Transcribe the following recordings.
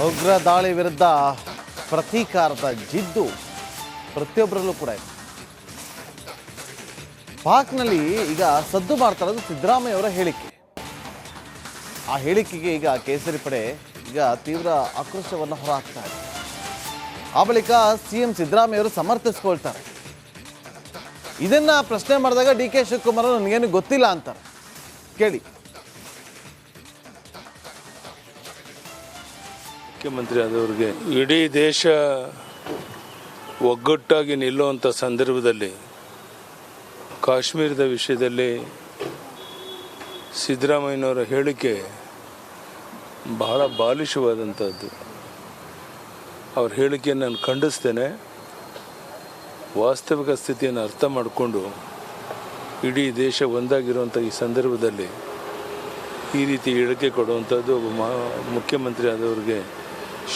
ಉಗ್ರ ದಾಳಿ ವಿರುದ್ಧ ಪ್ರತೀಕಾರದ ಜಿದ್ದು ಪ್ರತಿಯೊಬ್ಬರಲ್ಲೂ ಕೂಡ ಇದೆ. ಪಾಕ್ನಲ್ಲಿ ಈಗ ಸದ್ದು ಮಾಡ್ತಾ ಇರೋದು ಸಿದ್ದರಾಮಯ್ಯ ಅವರ ಹೇಳಿಕೆ. ಆ ಹೇಳಿಕೆಗೆ ಈಗ ಕೇಸರಿ ಪಡೆ ಈಗ ತೀವ್ರ ಆಕ್ರೋಶವನ್ನು ಹೊರಹಾಕ್ತಾ ಇದೆ. ಆ ಬಳಿಕ ಸಿಎಂ ಸಿದ್ದರಾಮಯ್ಯ ಅವರು ಸಮರ್ಥಿಸ್ಕೊಳ್ತಾರೆ. ಇದನ್ನ ಪ್ರಶ್ನೆ ಮಾಡಿದಾಗ ಡಿ ಕೆ ಶಿವಕುಮಾರ್ ನನಗೇನು ಗೊತ್ತಿಲ್ಲ ಅಂತಾರೆ. ಕೇಳಿ. ಮುಖ್ಯಮಂತ್ರಿ ಆದವ್ರಿಗೆ ಇಡೀ ದೇಶ ಒಗ್ಗಟ್ಟಾಗಿ ನಿಲ್ಲುವಂಥ ಸಂದರ್ಭದಲ್ಲಿ ಕಾಶ್ಮೀರದ ವಿಷಯದಲ್ಲಿ ಸಿದ್ದರಾಮಯ್ಯನವರ ಹೇಳಿಕೆ ಬಹಳ ಬಾಲಿಶವಾದಂಥದ್ದು. ಅವ್ರ ಹೇಳಿಕೆಯನ್ನು ನಾನು ಖಂಡಿಸ್ತೇನೆ. ವಾಸ್ತವಿಕ ಸ್ಥಿತಿಯನ್ನು ಅರ್ಥ ಮಾಡಿಕೊಂಡು ಇಡೀ ದೇಶ ಒಂದಾಗಿರುವಂಥ ಈ ಸಂದರ್ಭದಲ್ಲಿ ಈ ರೀತಿ ಹೇಳಿಕೆ ಕೊಡುವಂಥದ್ದು ಒಬ್ಬ ಮುಖ್ಯಮಂತ್ರಿ ಆದವ್ರಿಗೆ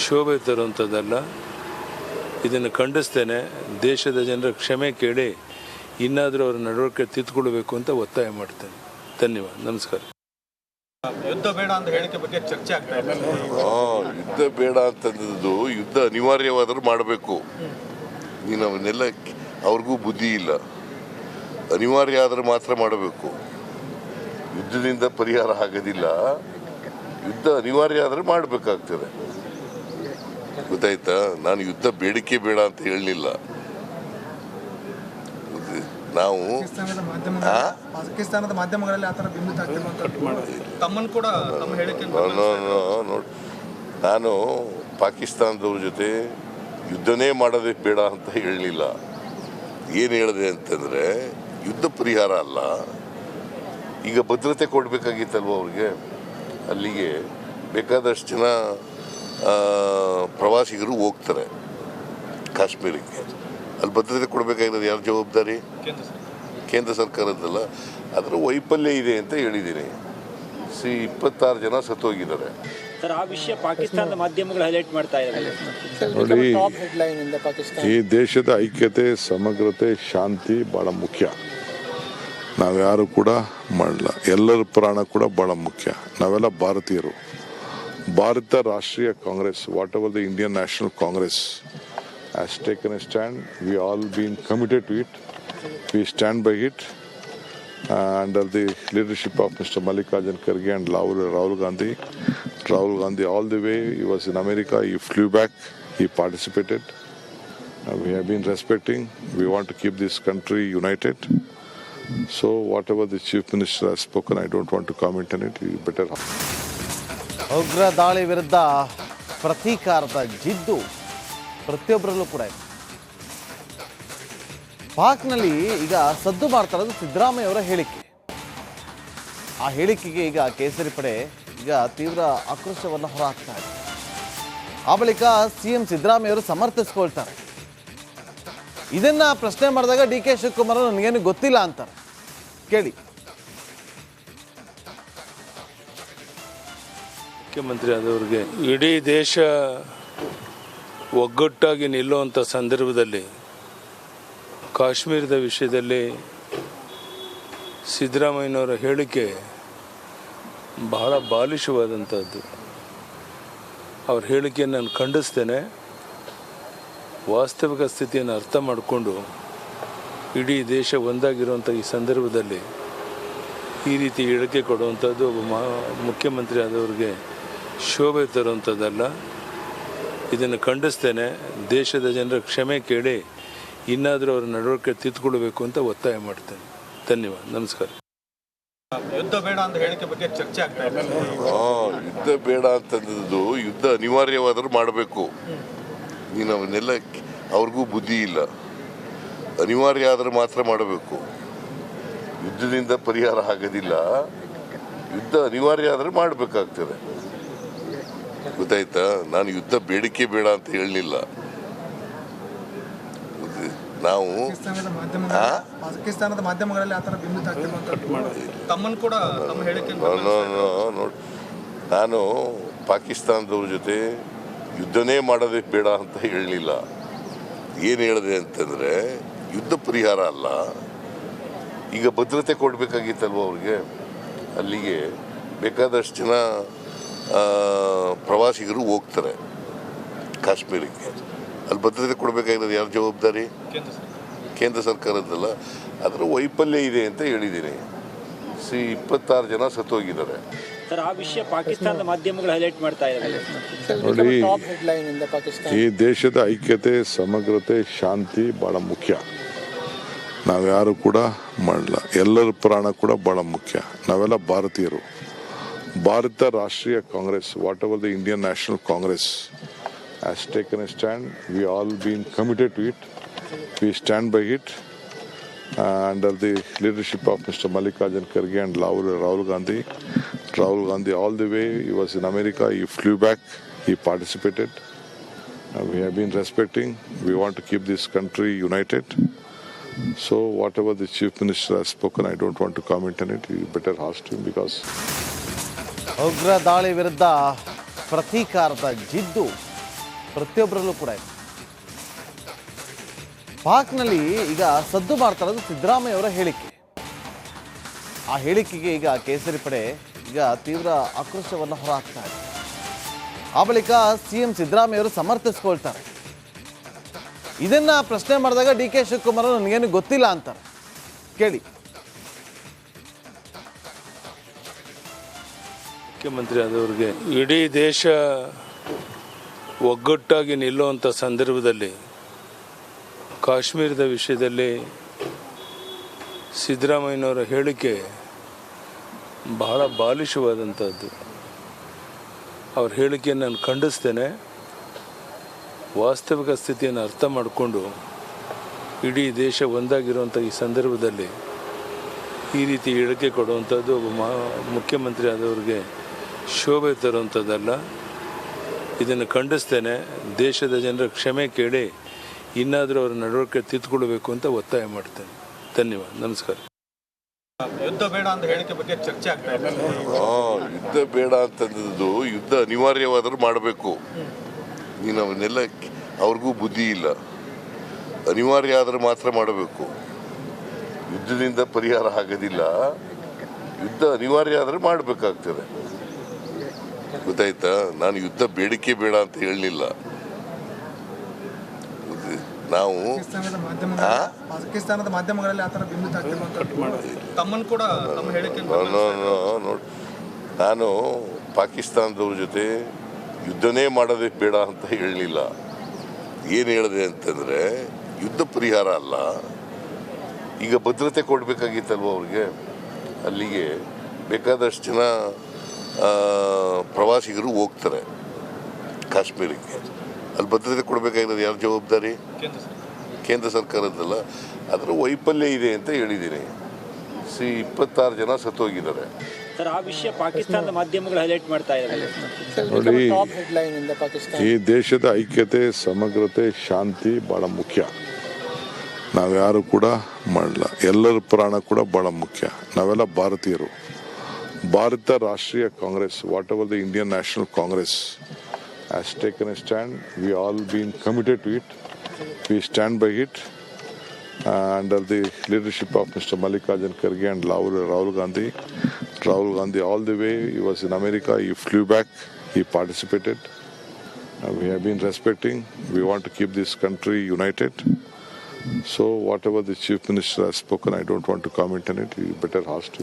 ಶೋಭೆ ತರುವಂಥದ್ದಲ್ಲ. ಇದನ್ನು ಖಂಡಿಸ್ತೇನೆ. ದೇಶದ ಜನರ ಕ್ಷಮೆ ಕೇಳಿ ಇನ್ನಾದರೂ ಅವರ ನಡವಳಿಕೆ ತಿದ್ದುಕೊಳ್ಬೇಕು ಅಂತ ಒತ್ತಾಯ ಮಾಡ್ತೇನೆ. ಧನ್ಯವಾದ. ನಮಸ್ಕಾರ. ಯುದ್ಧ ಬೇಡ ಅಂತ ಹೇಳಿಕೆ ಬಗ್ಗೆ ಚರ್ಚೆ ಆಗ್ತಾ ಇದೆ. ಯುದ್ಧ ಬೇಡ ಅಂತಂದದ್ದು ಯುದ್ಧ ಅನಿವಾರ್ಯವಾದರೂ ಮಾಡಬೇಕು. ನೀನು ಅವನ್ನೆಲ್ಲ ಅವ್ರಿಗೂ ಬುದ್ಧಿ ಇಲ್ಲ. ಅನಿವಾರ್ಯ ಆದ್ರೆ ಮಾತ್ರ ಮಾಡಬೇಕು. ಯುದ್ಧದಿಂದ ಪರಿಹಾರ ಆಗೋದಿಲ್ಲ. ಯುದ್ಧ ಅನಿವಾರ್ಯ ಆದರೆ ಮಾಡಬೇಕಾಗ್ತದೆ. ಗೊತ್ತಾಯ್ತಾ? ನಾನು ಯುದ್ಧ ಬೇಡಿಕೆ ಬೇಡ ಅಂತ ಹೇಳಲಿಲ್ಲ. ನಾವು ಪಾಕಿಸ್ತಾನದ ಮಾಧ್ಯಮಗಳಲ್ಲಿ ಆತರ ತಮ್ಮನ್ನು ಕೂಡ ತಮ್ಮ ಹೇಳಿಕೆ ನೋಡಿ, ನಾನು ಪಾಕಿಸ್ತಾನದವ್ರ ಜೊತೆ ಯುದ್ಧನೇ ಮಾಡೋದಕ್ಕೆ ಬೇಡ ಅಂತ ಹೇಳಲಿಲ್ಲ. ಏನು ಹೇಳಿದೆ ಅಂತಂದರೆ ಯುದ್ಧ ಪರಿಹಾರ ಅಲ್ಲ. ಈಗ ಭದ್ರತೆ ಕೊಡಬೇಕಾಗಿತ್ತಲ್ವ ಅವ್ರಿಗೆ. ಅಲ್ಲಿಗೆ ಬೇಕಾದಷ್ಟು ಜನ ಪ್ರವಾಸಿಗರು ಹೋಗ್ತಾರೆ ಕಾಶ್ಮೀರಕ್ಕೆ. ಅಲ್ಲಿ ಭದ್ರತೆ ಕೊಡಬೇಕಾಗಿರೋದು ಯಾರ ಜವಾಬ್ದಾರಿ? ಕೇಂದ್ರ ಸರ್ಕಾರದ್ದಲ್ಲ. ಅದರ ವೈಫಲ್ಯ ಇದೆ ಅಂತ ಹೇಳಿದ್ದೀನಿ. 26 ಜನ ಸತ್ತೋಗಿದ್ದಾರೆ. ಸರ್, ಆ ವಿಷಯ ಪಾಕಿಸ್ತಾನದ ಮಾಧ್ಯಮಗಳು ಹೈಲೈಟ್ ಮಾಡ್ತಾ ಇದ್ದಾರೆ. ನೋಡಿ, ಈ ದೇಶದ ಐಕ್ಯತೆ, ಸಮಗ್ರತೆ, ಶಾಂತಿ ಬಹಳ ಮುಖ್ಯ. ನಾವ್ಯಾರು ಕೂಡ ಮಾಡಲ್ಲ. ಎಲ್ಲರ ಪ್ರಾಣ ಕೂಡ ಬಹಳ ಮುಖ್ಯ. ನಾವೆಲ್ಲ ಭಾರತೀಯರು. ಭಾರತ ರಾಷ್ಟ್ರೀಯ Congress, what ever the Indian national Congress has taken a stand. We all been committed to it. We stand by it. Under the leadership of Mr. Mallikarjun Kharge and Rahul Gandhi. Rahul Gandhi all the way, he was in America, he flew back, he participated. We have been respecting. We want to keep this country united. So whatever the Chief Minister has spoken, I don't want to comment on it. You better. ಉಗ್ರ ದಾಳಿ ವಿರುದ್ಧ ಪ್ರತೀಕಾರದ ಜಿದ್ದು ಪ್ರತಿಯೊಬ್ಬರಲ್ಲೂ ಕೂಡ ಇದೆ. ಪಾಕ್ನಲ್ಲಿ ಈಗ ಸದ್ದು ಮಾಡ್ತಾ ಇರೋದು ಸಿದ್ದರಾಮಯ್ಯ ಅವರ ಹೇಳಿಕೆ. ಆ ಹೇಳಿಕೆಗೆ ಈಗ ಕೇಸರಿ ಪಡೆ ಈಗ ತೀವ್ರ ಆಕ್ರೋಶವನ್ನು ಹೊರಹಾಕ್ತಾ ಇದೆ. ಆ ಬಳಿಕ ಸಿಎಂ ಸಿದ್ದರಾಮಯ್ಯ ಅವರು ಸಮರ್ಥಿಸ್ಕೊಳ್ತಾರೆ. ಇದನ್ನ ಪ್ರಶ್ನೆ ಮಾಡಿದಾಗ ಡಿ ಕೆ ಶಿವಕುಮಾರ್ ನನಗೇನು ಗೊತ್ತಿಲ್ಲ ಅಂತಾರೆ. ಕೇಳಿ. ಮುಖ್ಯಮಂತ್ರಿ ಆದವ್ರಿಗೆ ಇಡೀ ದೇಶ ಒಗ್ಗಟ್ಟಾಗಿ ನಿಲ್ಲುವಂಥ ಸಂದರ್ಭದಲ್ಲಿ ಕಾಶ್ಮೀರದ ವಿಷಯದಲ್ಲಿ ಸಿದ್ದರಾಮಯ್ಯನವರ ಹೇಳಿಕೆ ಬಹಳ ಬಾಲಿಶವಾದಂಥದ್ದು. ಅವ್ರ ಹೇಳಿಕೆಯನ್ನು ನಾನು ಖಂಡಿಸ್ತೇನೆ. ವಾಸ್ತವಿಕ ಸ್ಥಿತಿಯನ್ನು ಅರ್ಥ ಮಾಡಿಕೊಂಡು ಇಡೀ ದೇಶ ಒಂದಾಗಿರುವಂಥ ಈ ಸಂದರ್ಭದಲ್ಲಿ ಈ ರೀತಿ ಹೇಳಿಕೆ ಕೊಡುವಂಥದ್ದು ಒಬ್ಬ ಮುಖ್ಯಮಂತ್ರಿ ಆದವ್ರಿಗೆ ಶೋಭೆ ತರುವಂಥದ್ದಲ್ಲ. ಇದನ್ನು ಖಂಡಿಸ್ತೇನೆ. ದೇಶದ ಜನರ ಕ್ಷಮೆ ಕೇಳಿ ಇನ್ನಾದರೂ ಅವರ ನಡವಳಿಕೆ ತಿದ್ದುಕೊಳ್ಬೇಕು ಅಂತ ಒತ್ತಾಯ ಮಾಡ್ತೇನೆ. ಧನ್ಯವಾದ. ನಮಸ್ಕಾರ. ಯುದ್ಧ ಬೇಡ ಅಂತ ಹೇಳಿಕೆ ಬಗ್ಗೆ ಚರ್ಚೆ ಆಗ್ತಾ ಇದೆ. ಯುದ್ಧ ಬೇಡ ಅಂತಂದದ್ದು ಯುದ್ಧ ಅನಿವಾರ್ಯವಾದರೂ ಮಾಡಬೇಕು. ನೀನು ಅವನ್ನೆಲ್ಲ ಅವ್ರಿಗೂ ಬುದ್ಧಿ ಇಲ್ಲ. ಅನಿವಾರ್ಯ ಆದರೆ ಮಾತ್ರ ಮಾಡಬೇಕು. ಯುದ್ಧದಿಂದ ಪರಿಹಾರ ಆಗೋದಿಲ್ಲ. ಯುದ್ಧ ಅನಿವಾರ್ಯ ಆದರೆ ಮಾಡಬೇಕಾಗ್ತದೆ. ಗೊತ್ತಾಯ್ತಾ? ನಾನು ಯುದ್ಧ ಬೇಡಿಕೆ ಬೇಡ ಅಂತ ಹೇಳಲಿಲ್ಲ. ನಾವು ಪಾಕಿಸ್ತಾನದ ಮಾಧ್ಯಮಗಳಲ್ಲಿ ಆತರ ತಮ್ಮನ್ನು ಕೂಡ ತಮ್ಮ ಹೇಳಿಕೆ ನೋಡಿ, ನಾನು ಪಾಕಿಸ್ತಾನದವ್ರ ಜೊತೆ ಯುದ್ಧನೇ ಮಾಡೋದಕ್ಕೆ ಬೇಡ ಅಂತ ಹೇಳಲಿಲ್ಲ. ಏನು ಹೇಳಿದೆ ಅಂತಂದರೆ ಯುದ್ಧ ಪರಿಹಾರ ಅಲ್ಲ. ಈಗ ಭದ್ರತೆ ಕೊಡಬೇಕಾಗಿತ್ತಲ್ವ ಅವ್ರಿಗೆ. ಅಲ್ಲಿಗೆ ಬೇಕಾದಷ್ಟು ಜನ ಪ್ರವಾಸಿಗರು ಹೋಗ್ತಾರೆ ಕಾಶ್ಮೀರಕ್ಕೆ. ಅಲ್ಲಿ ಭದ್ರತೆ ಕೊಡಬೇಕಾಗಿರೋದು ಯಾರ ಜವಾಬ್ದಾರಿ? ಕೇಂದ್ರ ಸರ್ಕಾರದ್ದಲ್ಲ. ಅದರ ವೈಫಲ್ಯ ಇದೆ ಅಂತ ಹೇಳಿದ್ದೀನಿ. 26 ಜನ ಸತ್ತೋಗಿದ್ದಾರೆ. ಸರ್, ಆ ವಿಷಯ ಪಾಕಿಸ್ತಾನದ ಮಾಧ್ಯಮಗಳು ಹೈಲೈಟ್ ಮಾಡ್ತಾ ಇದ್ದಾರೆ. ನೋಡಿ, ಟಾಪ್ ಹೆಡ್ಲೈನ್ ಇಂದ ಪಾಕಿಸ್ತಾನ ಈ ದೇಶದ ಐಕ್ಯತೆ, ಸಮಗ್ರತೆ, ಶಾಂತಿ ಬಹಳ ಮುಖ್ಯ. ನಾವ್ಯಾರು ಕೂಡ ಮಾಡಲ್ಲ. ಎಲ್ಲರ ಪ್ರಾಣ ಕೂಡ ಬಹಳ ಮುಖ್ಯ. ನಾವೆಲ್ಲ ಭಾರತೀಯರು. ಭಾರತ ರಾಷ್ಟ್ರೀಯ Congress, what ever the Indian national Congress has taken a stand. We all been committed to it. We stand by it. Under the leadership of Mr. Mallikarjun Kharge and Rahul Gandhi. Rahul Gandhi all the way, he was in America, he flew back, he participated. We have been respecting. We want to keep this country united. So whatever the Chief Minister has spoken, I don't want to comment on it. You better ask him because... ಉಗ್ರ ದಾಳಿ ವಿರುದ್ಧ ಪ್ರತೀಕಾರದ ಜಿದ್ದು ಪ್ರತಿಯೊಬ್ಬರಲ್ಲೂ ಕೂಡ ಇದೆ. ಪಾಕ್ನಲ್ಲಿ ಈಗ ಸದ್ದು ಮಾಡ್ತಾ ಇರೋದು ಸಿದ್ದರಾಮಯ್ಯ ಅವರ ಹೇಳಿಕೆ. ಆ ಹೇಳಿಕೆಗೆ ಈಗ ಕೇಸರಿ ಪಡೆ ಈಗ ತೀವ್ರ ಆಕ್ರೋಶವನ್ನು ಹೊರಹಾಕ್ತಾ ಇದೆ. ಆ ಬಳಿಕ ಸಿಎಂ ಸಿದ್ದರಾಮಯ್ಯ ಅವರು ಸಮರ್ಥಿಸ್ಕೊಳ್ತಾರೆ. ಇದನ್ನ ಪ್ರಶ್ನೆ ಮಾಡಿದಾಗ ಡಿ.ಕೆ. ಶಿವಕುಮಾರ್ ನನಗೇನು ಗೊತ್ತಿಲ್ಲ ಅಂತಾರೆ. ಕೇಳಿ. ಮುಖ್ಯಮಂತ್ರಿ ಆದವ್ರಿಗೆ ಇಡೀ ದೇಶ ಒಗ್ಗಟ್ಟಾಗಿ ನಿಲ್ಲುವಂಥ ಸಂದರ್ಭದಲ್ಲಿ ಕಾಶ್ಮೀರದ ವಿಷಯದಲ್ಲಿ ಸಿದ್ದರಾಮಯ್ಯನವರ ಹೇಳಿಕೆ ಬಹಳ ಬಾಲಿಶವಾದಂಥದ್ದು. ಅವ್ರ ಹೇಳಿಕೆಯನ್ನು ನಾನು ಖಂಡಿಸ್ತೇನೆ. ವಾಸ್ತವಿಕ ಸ್ಥಿತಿಯನ್ನು ಅರ್ಥ ಮಾಡಿಕೊಂಡು ಇಡೀ ದೇಶ ಒಂದಾಗಿರುವಂಥ ಈ ಸಂದರ್ಭದಲ್ಲಿ ಈ ರೀತಿ ಹೇಳಿಕೆ ಕೊಡುವಂಥದ್ದು ಒಬ್ಬ ಮುಖ್ಯಮಂತ್ರಿ ಆದವ್ರಿಗೆ ಶೋಭೆ ತರುವಂಥದ್ದಲ್ಲ. ಇದನ್ನು ಖಂಡಿಸ್ತೇನೆ. ದೇಶದ ಜನರ ಕ್ಷಮೆ ಕೇಳಿ ಇನ್ನಾದರೂ ಅವರ ನಡವಳಿಕೆ ತಿದ್ದುಕೊಳ್ಬೇಕು ಅಂತ ಒತ್ತಾಯ ಮಾಡ್ತೇನೆ. ಧನ್ಯವಾದ. ನಮಸ್ಕಾರ. ಯುದ್ಧ ಬೇಡ ಅಂತ ಹೇಳಿಕೆ ಬಗ್ಗೆ ಚರ್ಚೆ ಆಗ್ತಾ ಇದೆ. ಯುದ್ಧ ಬೇಡ ಅಂತಂದದ್ದು ಯುದ್ಧ ಅನಿವಾರ್ಯವಾದರೂ ಮಾಡಬೇಕು. ನೀನು ಅವನ್ನೆಲ್ಲ ಅವ್ರಿಗೂ ಬುದ್ಧಿ ಇಲ್ಲ. ಅನಿವಾರ್ಯ ಆದರೂ ಮಾತ್ರ ಮಾಡಬೇಕು. ಯುದ್ಧದಿಂದ ಪರಿಹಾರ ಆಗೋದಿಲ್ಲ. ಯುದ್ಧ ಅನಿವಾರ್ಯ ಆದರೆ ಮಾಡಬೇಕಾಗ್ತದೆ. ಗೊತ್ತಾಯ್ತಾ? ನಾನು ಯುದ್ಧ ಬೇಡಿಕೆ ಬೇಡ ಅಂತ ಹೇಳಲಿಲ್ಲ. ನಾವು ಪಾಕಿಸ್ತಾನದ ಮಾಧ್ಯಮಗಳಲ್ಲಿ ಆ ಥರ ಬಿಂಬಿತ ತಮ್ಮನ್ನು ಕೂಡ ತಮ್ಮ ಹೇಳಿಕೆ ನೋಡಿ, ನಾನು ಪಾಕಿಸ್ತಾನದವ್ರ ಜೊತೆ ಯುದ್ಧನೇ ಮಾಡೋದಕ್ಕೆ ಬೇಡ ಅಂತ ಹೇಳಲಿಲ್ಲ. ಏನು ಹೇಳಿದೆ ಅಂತಂದರೆ ಯುದ್ಧ ಪರಿಹಾರ ಅಲ್ಲ. ಈಗ ಭದ್ರತೆ ಕೊಡಬೇಕಾಗಿತ್ತಲ್ವ ಅವ್ರಿಗೆ. ಅಲ್ಲಿಗೆ ಬೇಕಾದಷ್ಟು ಜನ ಪ್ರವಾಸಿಗರು ಹೋಗ್ತಾರೆ ಕಾಶ್ಮೀರಕ್ಕೆ. ಅಲ್ಲಿ ಭದ್ರತೆ ಕೊಡಬೇಕಾಗಿರೋದು ಯಾರ ಜವಾಬ್ದಾರಿ? ಕೇಂದ್ರ ಸರ್ಕಾರದ್ದಲ್ಲ. ಅದರ ವೈಫಲ್ಯ ಇದೆ ಅಂತ ಹೇಳಿದ್ದೀನಿ. 26 ಜನ ಸತ್ತೋಗಿದ್ದಾರೆ. ಸರ್, ಆ ವಿಷಯ ಪಾಕಿಸ್ತಾನದ ಮಾಧ್ಯಮಗಳು ಹೈಲೈಟ್ ಮಾಡ್ತಾ ಇದ್ದಾರೆ. ನೋಡಿ, ಟಾಪ್ ಹೆಡ್ಲೈನ್ ಇಂದ ಪಾಕಿಸ್ತಾನ ಈ ದೇಶದ ಐಕ್ಯತೆ, ಸಮಗ್ರತೆ, ಶಾಂತಿ ಬಹಳ ಮುಖ್ಯ. ನಾವ್ಯಾರು ಕೂಡ ಮಾಡಲ್ಲ. ಎಲ್ಲರ ಪ್ರಾಣ ಕೂಡ ಬಹಳ ಮುಖ್ಯ. ನಾವೆಲ್ಲ ಭಾರತೀಯರು. ಭಾರತ ರಾಷ್ಟ್ರೀಯ Congress, what ever the Indian national Congress has taken a stand. We all been committed to it. We stand by it. Under the leadership of Mr. Mallikarjun Kharge and Rahul Gandhi. Rahul Gandhi all the way, he was in America, he flew back, he participated. We have been respecting. We want to keep this country united. So whatever the Chief Minister has spoken, I don't want to comment on it. You better ask him.